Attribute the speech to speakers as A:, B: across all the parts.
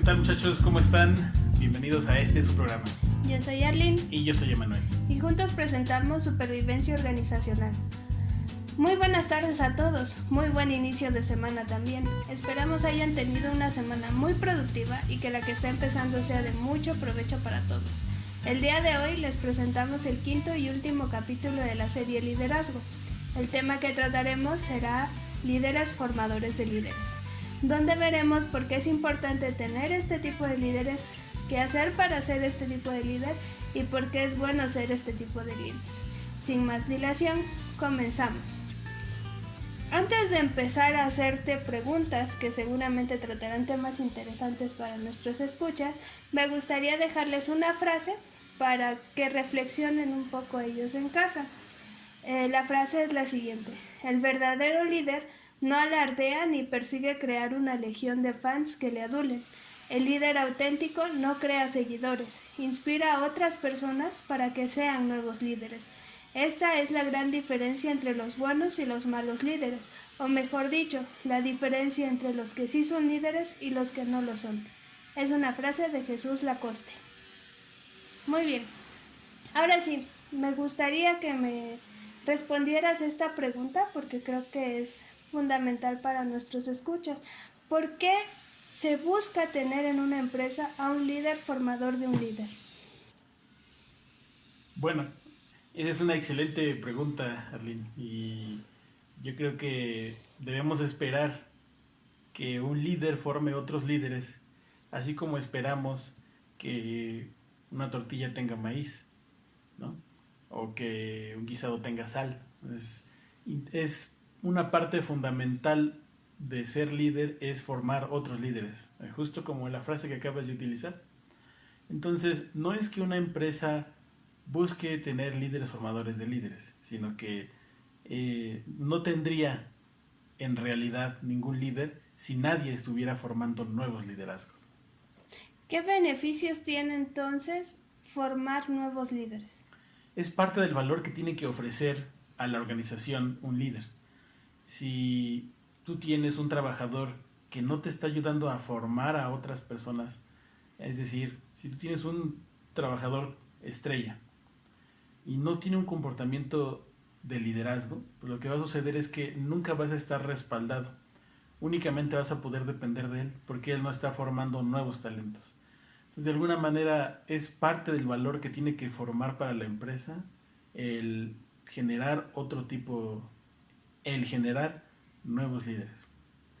A: tal, muchachos? ¿Cómo están? Bienvenidos a su programa.
B: Yo soy Arlene.
A: Y yo soy Emanuel.
B: Y juntos presentamos Supervivencia Organizacional. Muy buenas tardes a todos, muy buen inicio de semana también. Esperamos hayan tenido una semana muy productiva y que la que está empezando sea de mucho provecho para todos. El día de hoy les presentamos el quinto y último capítulo de la serie Liderazgo. El tema que trataremos será líderes formadores de líderes, donde veremos por qué es importante tener este tipo de líderes, qué hacer para ser este tipo de líder y por qué es bueno ser este tipo de líder. Sin más dilación, comenzamos. Antes de empezar a hacerte preguntas que seguramente tratarán temas interesantes para nuestros escuchas, me gustaría dejarles una frase para que reflexionen un poco ellos en casa. La frase es la siguiente: el verdadero líder no alardea ni persigue crear una legión de fans que le adulen. El líder auténtico no crea seguidores, inspira a otras personas para que sean nuevos líderes. Esta es la gran diferencia entre los buenos y los malos líderes, o mejor dicho, la diferencia entre los que sí son líderes y los que no lo son. Es una frase de Jesús Lacoste. Muy bien, ahora sí, me gustaría que me respondieras esta pregunta porque creo que es fundamental para nuestros escuchas. ¿Por qué se busca tener en una empresa a un líder formador de un líder?
A: Bueno, esa es una excelente pregunta, Arlene. Y yo creo que debemos esperar que un líder forme otros líderes, así como esperamos que una tortilla tenga maíz, ¿no? O que un guisado tenga sal. Es una parte fundamental de ser líder, es formar otros líderes, justo como la frase que acabas de utilizar. Entonces, no es que una empresa busque tener líderes formadores de líderes, sino que no tendría en realidad ningún líder si nadie estuviera formando nuevos liderazgos.
B: ¿Qué beneficios tiene entonces formar nuevos líderes?
A: Es parte del valor que tiene que ofrecer a la organización un líder. Si tú tienes un trabajador que no te está ayudando a formar a otras personas, es decir, si tú tienes un trabajador estrella y no tiene un comportamiento de liderazgo, pues lo que va a suceder es que nunca vas a estar respaldado. Únicamente vas a poder depender de él porque él no está formando nuevos talentos. Entonces, de alguna manera, es parte del valor que tiene que formar para la empresa el generar otro tipo, el generar nuevos líderes.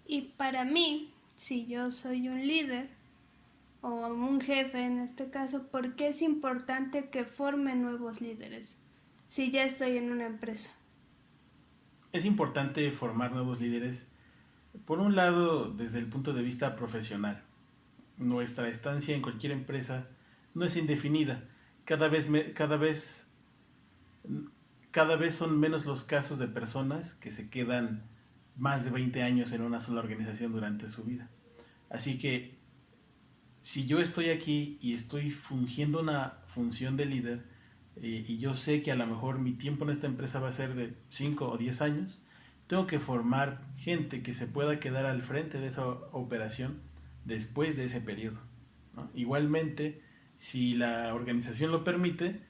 B: Y para mí, si yo soy un líder o un jefe en este caso, ¿por qué es importante que forme nuevos líderes si ya estoy en una empresa?
A: Es importante formar nuevos líderes, por un lado, desde el punto de vista profesional. Nuestra estancia en cualquier empresa no es indefinida. Cada vez son menos los casos de personas que se quedan más de 20 años en una sola organización durante su vida. Así que si yo estoy aquí y estoy fungiendo una función de líder, y yo sé que a lo mejor mi tiempo en esta empresa va a ser de 5 o 10 años, tengo que formar gente que se pueda quedar al frente de esa operación después de ese periodo, ¿no? Igualmente, si la organización lo permite,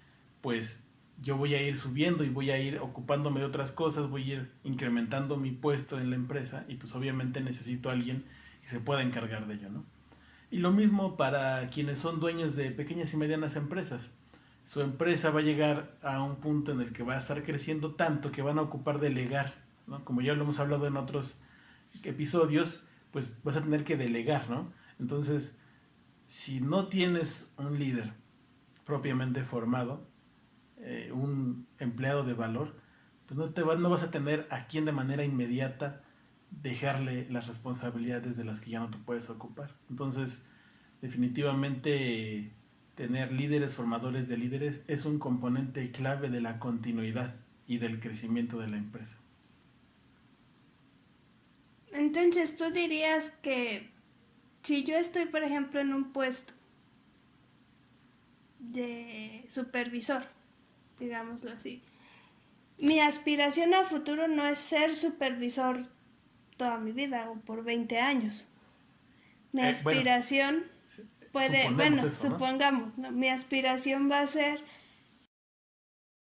A: pues yo voy a ir subiendo y voy a ir ocupándome de otras cosas, voy a ir incrementando mi puesto en la empresa y pues obviamente necesito a alguien que se pueda encargar de ello, ¿no? Y lo mismo para quienes son dueños de pequeñas y medianas empresas. Su empresa va a llegar a un punto en el que va a estar creciendo tanto que van a ocupar delegar, ¿no? Como ya lo hemos hablado en otros episodios, pues vas a tener que delegar, ¿no? Entonces, si no tienes un líder propiamente formado, un empleado de valor, pues no vas a tener a quien de manera inmediata dejarle las responsabilidades de las que ya no te puedes ocupar. Entonces, definitivamente tener líderes formadores de líderes es un componente clave de la continuidad y del crecimiento de la empresa.
B: Entonces, tú dirías que si yo estoy, por ejemplo, en un puesto de supervisor, digámoslo así, mi aspiración a futuro no es ser supervisor toda mi vida o por 20 años. Mi aspiración
A: Suponemos eso, ¿no?
B: supongamos, ¿no? Mi aspiración va a ser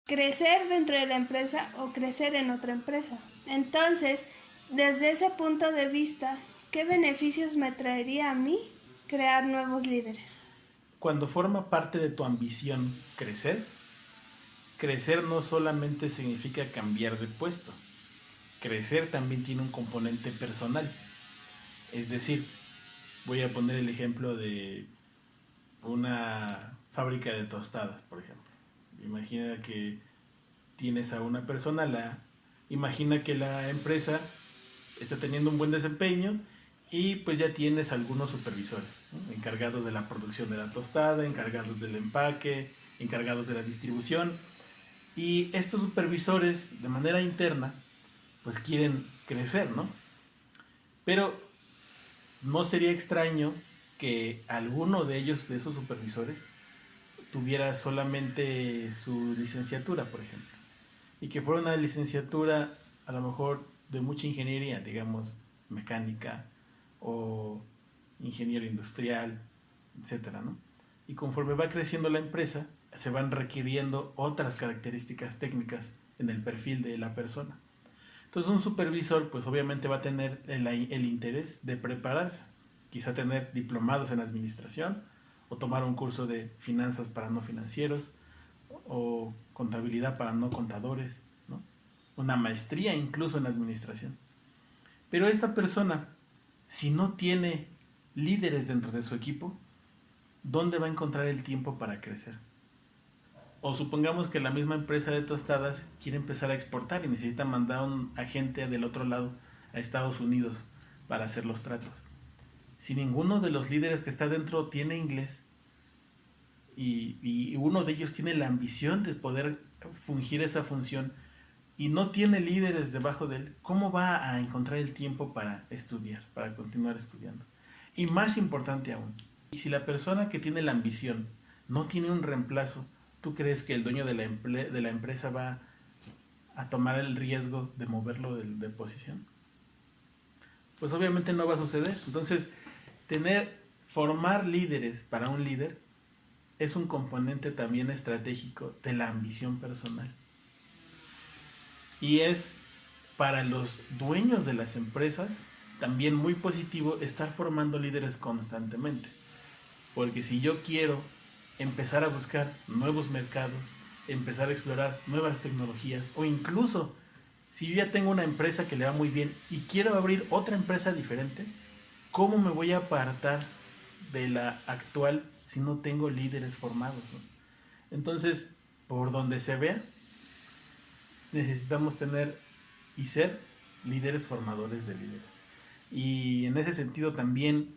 B: crecer dentro de la empresa o crecer en otra empresa. Entonces, desde ese punto de vista, ¿qué beneficios me traería a mí crear nuevos líderes?
A: Cuando forma parte de tu ambición crecer, crecer no solamente significa cambiar de puesto. Crecer también tiene un componente personal. Es decir, voy a poner el ejemplo de una fábrica de tostadas, por ejemplo. Imagina que tienes a una persona, imagina que la empresa está teniendo un buen desempeño y pues ya tienes algunos supervisores, ¿no? Encargados de la producción de la tostada, encargados del empaque, encargados de la distribución. Y estos supervisores de manera interna pues quieren crecer, ¿no? Pero no sería extraño que alguno de ellos, de esos supervisores, tuviera solamente su licenciatura, por ejemplo, y que fuera una licenciatura a lo mejor de mucha ingeniería, digamos, mecánica o ingeniero industrial, etcétera, ¿no? Y conforme va creciendo la empresa, se van requiriendo otras características técnicas en el perfil de la persona. Entonces un supervisor pues obviamente va a tener el interés de prepararse, quizá tener diplomados en administración o tomar un curso de finanzas para no financieros o contabilidad para no contadores, ¿no? Una maestría incluso en administración. Pero esta persona, si no tiene líderes dentro de su equipo, ¿dónde va a encontrar el tiempo para crecer? O supongamos que la misma empresa de tostadas quiere empezar a exportar y necesita mandar a un agente del otro lado, a Estados Unidos, para hacer los tratos. Si ninguno de los líderes que está dentro tiene inglés y uno de ellos tiene la ambición de poder fungir esa función y no tiene líderes debajo de él, ¿cómo va a encontrar el tiempo para estudiar, para continuar estudiando? Y más importante aún, y si la persona que tiene la ambición no tiene un reemplazo, ¿tú crees que el dueño de la empresa va a tomar el riesgo de moverlo de posición? Pues obviamente no va a suceder. Entonces, formar líderes para un líder es un componente también estratégico de la ambición personal. Y es para los dueños de las empresas también muy positivo estar formando líderes constantemente. Porque si yo quiero empezar a buscar nuevos mercados, empezar a explorar nuevas tecnologías o incluso si yo ya tengo una empresa que le va muy bien y quiero abrir otra empresa diferente, ¿cómo me voy a apartar de la actual si no tengo líderes formados, ¿no? Entonces, por donde se vea, necesitamos tener y ser líderes formadores de líderes. Y en ese sentido también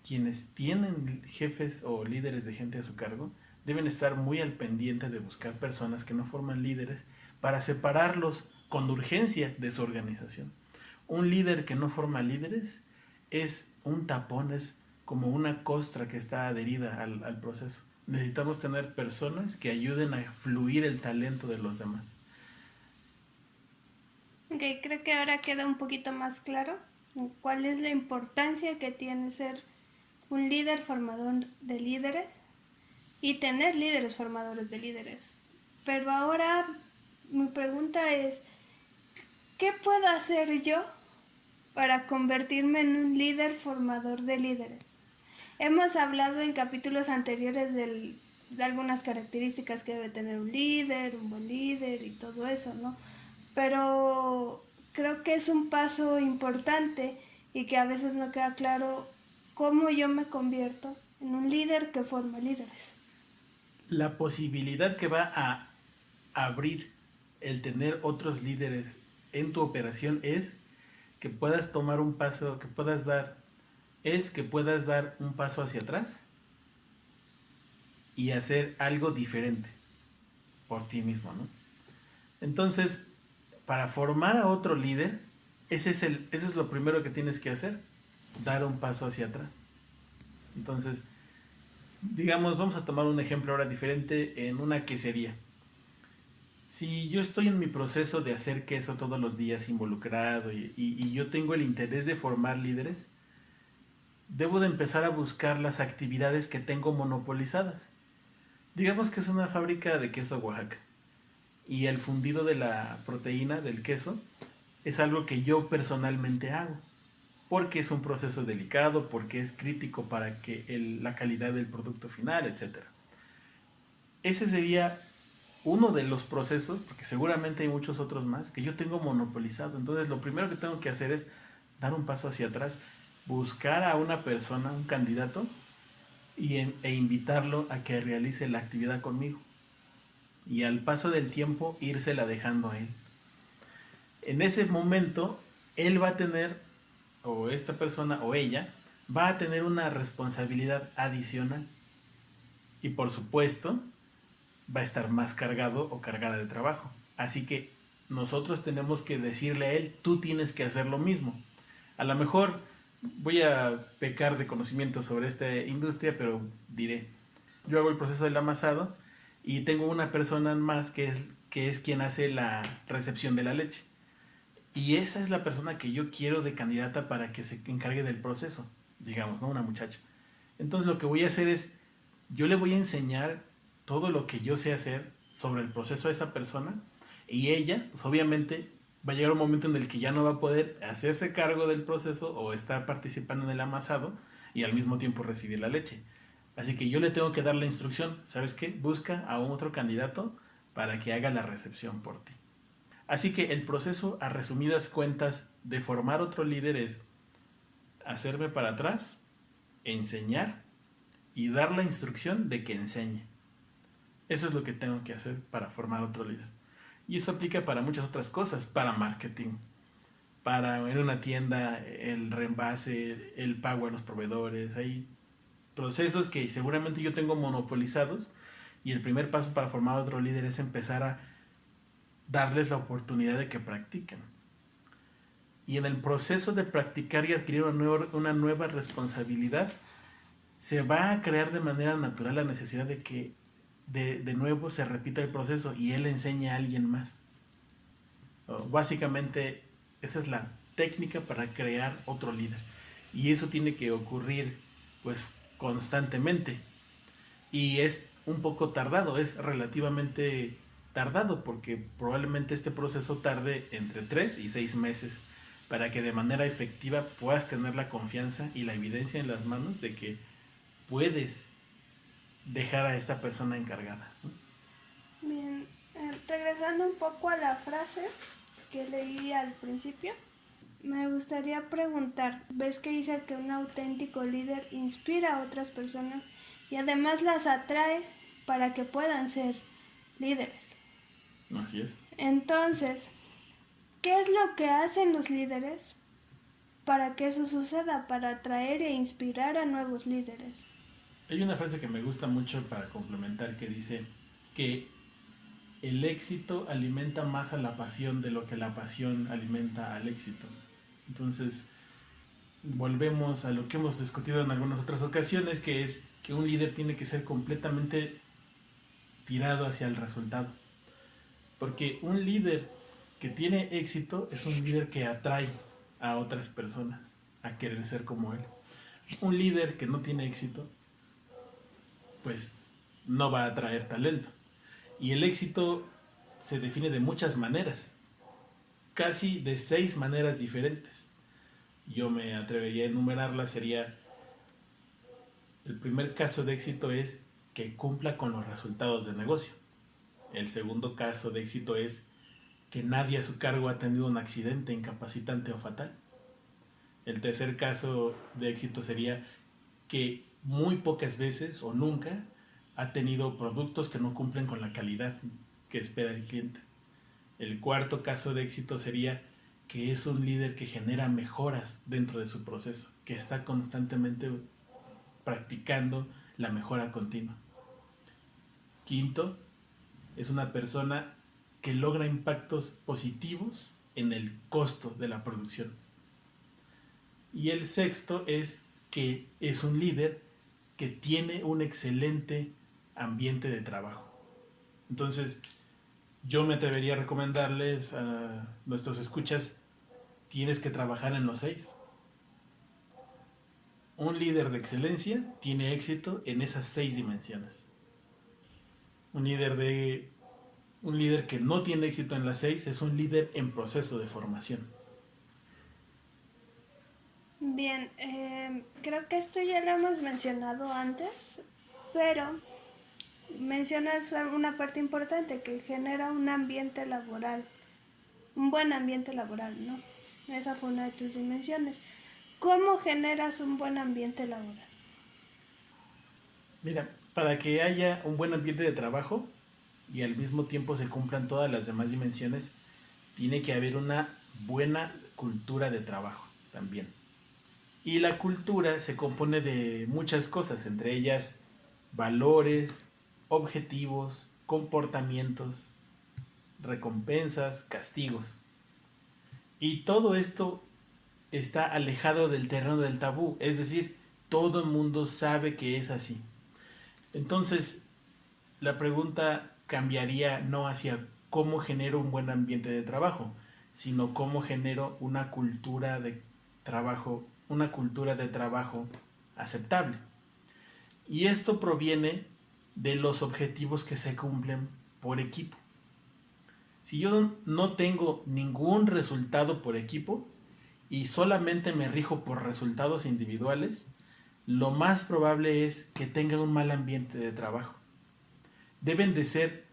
A: quienes tienen jefes o líderes de gente a su cargo deben estar muy al pendiente de buscar personas que no forman líderes para separarlos con urgencia de su organización. Un líder que no forma líderes es un tapón, es como una costra que está adherida al proceso. Necesitamos tener personas que ayuden a fluir el talento de los demás.
B: Ok, creo que ahora queda un poquito más claro cuál es la importancia que tiene ser un líder formador de líderes y tener líderes formadores de líderes. Pero ahora mi pregunta es, ¿qué puedo hacer yo para convertirme en un líder formador de líderes? Hemos hablado en capítulos anteriores de algunas características que debe tener un líder, un buen líder y todo eso, ¿no? Pero creo que es un paso importante y que a veces no queda claro cómo yo me convierto en un líder que forma líderes.
A: La posibilidad que va a abrir el tener otros líderes en tu operación es que puedas tomar un paso, que puedas dar un paso hacia atrás y hacer algo diferente por ti mismo, ¿no? Entonces, para formar a otro líder, eso es lo primero que tienes que hacer, dar un paso hacia atrás. Entonces, digamos, vamos a tomar un ejemplo ahora diferente en una quesería. Si yo estoy en mi proceso de hacer queso todos los días involucrado y yo tengo el interés de formar líderes, debo de empezar a buscar las actividades que tengo monopolizadas. Digamos que es una fábrica de queso Oaxaca y el fundido de la proteína del queso es algo que yo personalmente hago, porque es un proceso delicado, porque es crítico para que la calidad del producto final, etcétera. Ese sería uno de los procesos, porque seguramente hay muchos otros más, que yo tengo monopolizado. Entonces lo primero que tengo que hacer es dar un paso hacia atrás, buscar a una persona, un candidato, e invitarlo a que realice la actividad conmigo. Y al paso del tiempo, írsela dejando a él. En ese momento, él va a tener, o esta persona, o ella, va a tener una responsabilidad adicional. Y por supuesto, va a estar más cargado o cargada de trabajo. Así que nosotros tenemos que decirle a él, tú tienes que hacer lo mismo. A lo mejor voy a pecar de conocimiento sobre esta industria, pero diré, yo hago el proceso del amasado y tengo una persona más que es quien hace la recepción de la leche. Y esa es la persona que yo quiero de candidata para que se encargue del proceso, digamos, ¿no? Una muchacha. Entonces lo que voy a hacer es, yo le voy a enseñar todo lo que yo sé hacer sobre el proceso a esa persona y ella, pues obviamente, va a llegar un momento en el que ya no va a poder hacerse cargo del proceso o estar participando en el amasado y al mismo tiempo recibir la leche. Así que yo le tengo que dar la instrucción, ¿sabes qué? Busca a un otro candidato para que haga la recepción por ti. Así que el proceso, a resumidas cuentas, de formar otro líder es hacerme para atrás, enseñar y dar la instrucción de que enseñe. Eso es lo que tengo que hacer para formar otro líder. Y eso aplica para muchas otras cosas, para marketing, para en una tienda el reembase, el pago a los proveedores. Hay procesos que seguramente yo tengo monopolizados y el primer paso para formar otro líder es empezar a darles la oportunidad de que practiquen. Y en el proceso de practicar y adquirir una nueva responsabilidad, se va a crear de manera natural la necesidad de que de nuevo se repita el proceso y él enseñe a alguien más. Básicamente, esa es la técnica para crear otro líder. Y eso tiene que ocurrir pues constantemente. Y es un poco tardado, es relativamente tardado porque probablemente este proceso tarde entre 3 y 6 meses para que de manera efectiva puedas tener la confianza y la evidencia en las manos de que puedes dejar a esta persona encargada.
B: Bien, regresando un poco a la frase que leí al principio, me gustaría preguntar, ves que dice que un auténtico líder inspira a otras personas y además las atrae para que puedan ser líderes.
A: Así es.
B: Entonces, ¿qué es lo que hacen los líderes para que eso suceda, para atraer e inspirar a nuevos líderes?
A: Hay una frase que me gusta mucho para complementar que dice que el éxito alimenta más a la pasión de lo que la pasión alimenta al éxito. Entonces, volvemos a lo que hemos discutido en algunas otras ocasiones, que es que un líder tiene que ser completamente tirado hacia el resultado. Porque un líder que tiene éxito es un líder que atrae a otras personas a querer ser como él. Un líder que no tiene éxito, pues no va a atraer talento. Y el éxito se define de muchas maneras, casi de 6 maneras diferentes. Yo me atrevería a enumerarlas, sería, el primer caso de éxito es que cumpla con los resultados del negocio. El segundo caso de éxito es que nadie a su cargo ha tenido un accidente incapacitante o fatal. El tercer caso de éxito sería que muy pocas veces o nunca ha tenido productos que no cumplen con la calidad que espera el cliente. El cuarto caso de éxito sería que es un líder que genera mejoras dentro de su proceso, que está constantemente practicando la mejora continua. Quinto, es una persona que logra impactos positivos en el costo de la producción. Y el sexto es que es un líder que tiene un excelente ambiente de trabajo. Entonces, yo me atrevería a recomendarles a nuestros escuchas, tienes que trabajar en los 6. Un líder de excelencia tiene éxito en esas 6 dimensiones. Un líder que no tiene éxito en las 6 es un líder en proceso de formación.
B: Bien, creo que esto ya lo hemos mencionado antes, pero mencionas una parte importante que genera un ambiente laboral, un buen ambiente laboral, ¿no? Esa fue una de tus dimensiones. ¿Cómo generas un buen ambiente laboral?
A: Mira, para que haya un buen ambiente de trabajo y al mismo tiempo se cumplan todas las demás dimensiones, tiene que haber una buena cultura de trabajo también. Y la cultura se compone de muchas cosas, entre ellas valores, objetivos, comportamientos, recompensas, castigos. Y todo esto está alejado del terreno del tabú, es decir, todo el mundo sabe que es así. Entonces, la pregunta cambiaría no hacia cómo genero un buen ambiente de trabajo, sino cómo genero una cultura de trabajo aceptable. Y esto proviene de los objetivos que se cumplen por equipo. Si yo no tengo ningún resultado por equipo y solamente me rijo por resultados individuales, lo más probable es que tenga un mal ambiente de trabajo. Deben de ser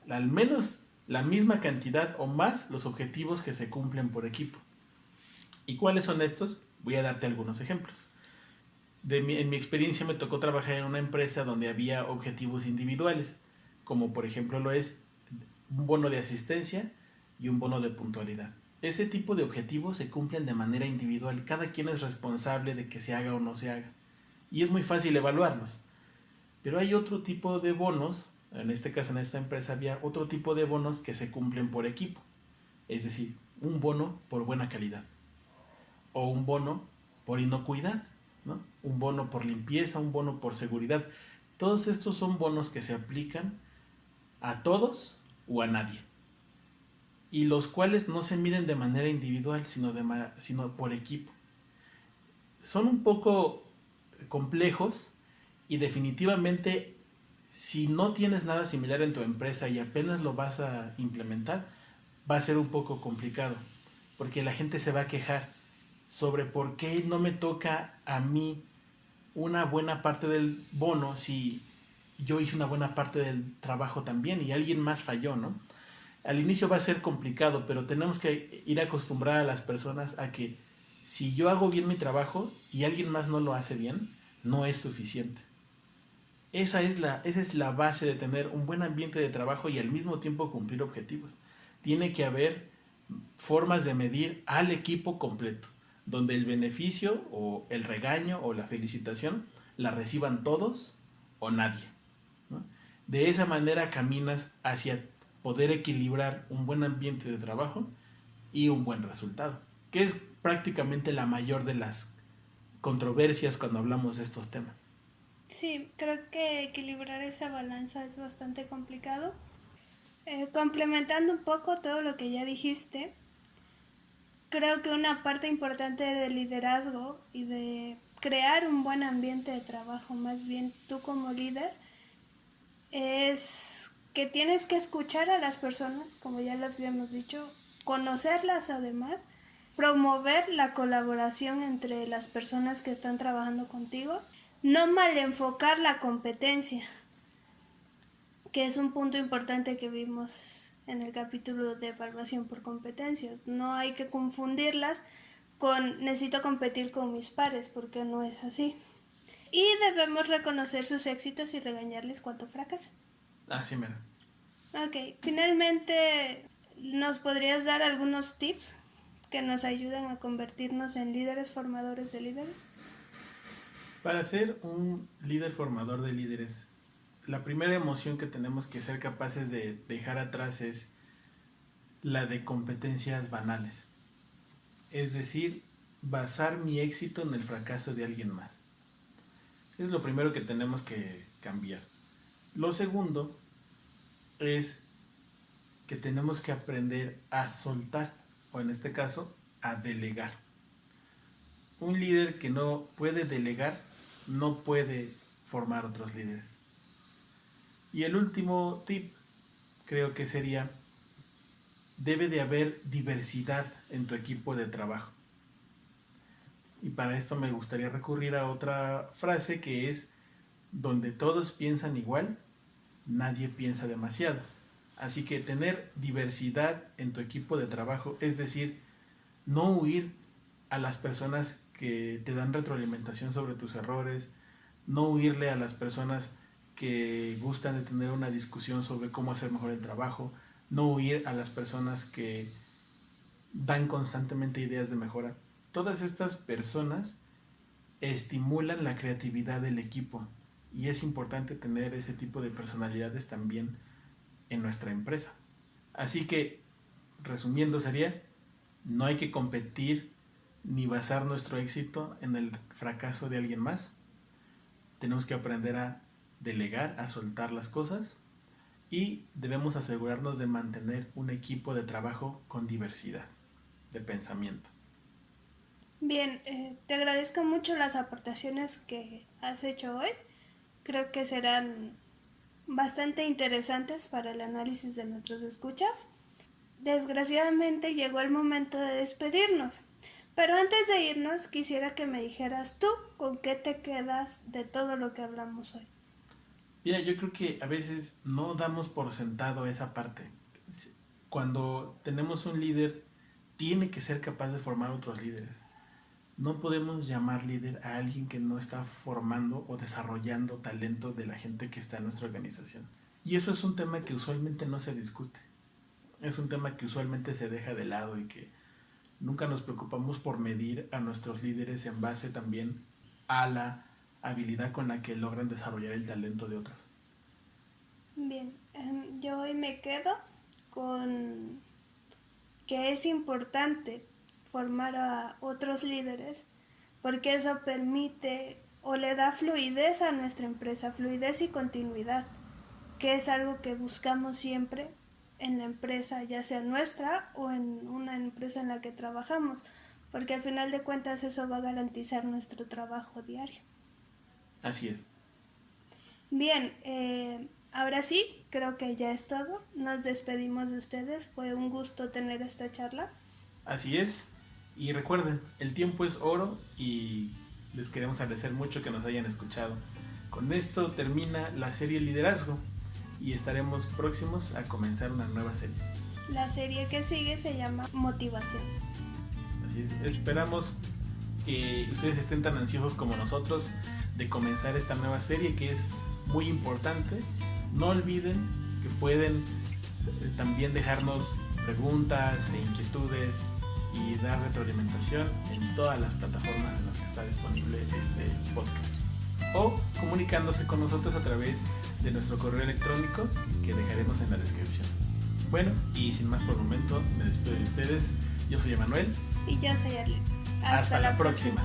A: al menos la misma cantidad o más los objetivos que se cumplen por equipo. ¿Y cuáles son estos? Voy a darte algunos ejemplos. En mi experiencia me tocó trabajar en una empresa donde había objetivos individuales, como por ejemplo lo es un bono de asistencia y un bono de puntualidad. Ese tipo de objetivos se cumplen de manera individual, cada quien es responsable de que se haga o no se haga, y es muy fácil evaluarlos. Pero hay otro tipo de bonos, en este caso en esta empresa había otro tipo de bonos que se cumplen por equipo, es decir, un bono por buena calidad, o un bono por inocuidad, ¿no? Un bono por limpieza, un bono por seguridad. Todos estos son bonos que se aplican a todos o a nadie, y los cuales no se miden de manera individual, sino por equipo. Son un poco complejos y definitivamente si no tienes nada similar en tu empresa y apenas lo vas a implementar, va a ser un poco complicado, porque la gente se va a quejar sobre por qué no me toca a mí una buena parte del bono si yo hice una buena parte del trabajo también y alguien más falló, ¿no? Al inicio va a ser complicado, pero tenemos que ir a acostumbrar a las personas a que si yo hago bien mi trabajo y alguien más no lo hace bien, no es suficiente. Esa es la base de tener un buen ambiente de trabajo y al mismo tiempo cumplir objetivos. Tiene que haber formas de medir al equipo completo, donde el beneficio o el regaño o la felicitación la reciban todos o nadie, ¿no? De esa manera caminas hacia poder equilibrar un buen ambiente de trabajo y un buen resultado, que es prácticamente la mayor de las controversias cuando hablamos de estos temas.
B: Sí, creo que equilibrar esa balanza es bastante complicado. Complementando un poco todo lo que ya dijiste, creo que una parte importante del liderazgo y de crear un buen ambiente de trabajo, más bien tú como líder, es que tienes que escuchar a las personas, como ya las habíamos dicho, conocerlas además, promover la colaboración entre las personas que están trabajando contigo, no mal enfocar la competencia, que es un punto importante que vimos en el capítulo de evaluación por competencias. No hay que confundirlas con necesito competir con mis pares, porque no es así. Y debemos reconocer sus éxitos y regañarles cuando fracasan.
A: Así mero.
B: Ok, finalmente, ¿nos podrías dar algunos tips que nos ayuden a convertirnos en líderes formadores de líderes?
A: Para ser un líder formador de líderes, la primera emoción que tenemos que ser capaces de dejar atrás es la de competencias banales. Es decir, basar mi éxito en el fracaso de alguien más. Es lo primero que tenemos que cambiar. Lo segundo es que tenemos que aprender a soltar, o en este caso, a delegar. un líder que no puede delegar no puede formar otros líderes. Y el último tip creo que sería: debe de haber diversidad en tu equipo de trabajo. Y para esto me gustaría recurrir a otra frase que es: donde todos piensan igual, nadie piensa demasiado. Así que tener diversidad en tu equipo de trabajo, es decir, no huir a las personas que te dan retroalimentación sobre tus errores, no huirle a las personas que gustan de tener una discusión sobre cómo hacer mejor el trabajo, no huir a las personas que dan constantemente ideas de mejora. Todas estas personas estimulan la creatividad del equipo y es importante tener ese tipo de personalidades también en nuestra empresa. Así que, resumiendo, sería: no hay que competir ni basar nuestro éxito en el fracaso de alguien más. Tenemos que aprender a delegar, a soltar las cosas, y debemos asegurarnos de mantener un equipo de trabajo con diversidad de pensamiento.
B: Bien, te agradezco mucho las aportaciones que has hecho hoy. Creo que serán bastante interesantes para el análisis de nuestros escuchas. Desgraciadamente llegó el momento de despedirnos, pero antes de irnos quisiera que me dijeras tú con qué te quedas de todo lo que hablamos hoy.
A: Mira, yo creo que a veces no damos por sentado esa parte. Cuando tenemos un líder, tiene que ser capaz de formar otros líderes. No podemos llamar líder a alguien que no está formando o desarrollando talento de la gente que está en nuestra organización. Y eso es un tema que usualmente no se discute. Es un tema que usualmente se deja de lado y que nunca nos preocupamos por medir a nuestros líderes en base también a la habilidad con la que logran desarrollar el talento de otros.
B: Bien, yo hoy me quedo con que es importante formar a otros líderes porque eso permite o le da fluidez a nuestra empresa, fluidez y continuidad, que es algo que buscamos siempre en la empresa, ya sea nuestra o en una empresa en la que trabajamos, porque al final de cuentas eso va a garantizar nuestro trabajo diario.
A: Así es.
B: Bien, ahora sí, creo que ya es todo. Nos despedimos de ustedes. Fue un gusto tener esta charla.
A: Así es. Y recuerden, el tiempo es oro y les queremos agradecer mucho que nos hayan escuchado. Con esto termina la serie Liderazgo y estaremos próximos a comenzar una nueva serie.
B: La serie que sigue se llama Motivación.
A: Así es. Esperamos que ustedes estén tan ansiosos como nosotros de comenzar esta nueva serie, que es muy importante. No olviden que pueden también dejarnos preguntas e inquietudes y dar retroalimentación en todas las plataformas en las que está disponible este podcast, o comunicándose con nosotros a través de nuestro correo electrónico que dejaremos en la descripción. Bueno, y sin más por el momento, me despido de ustedes. Yo soy Emanuel.
B: Y yo soy Arlene.
A: Hasta la próxima.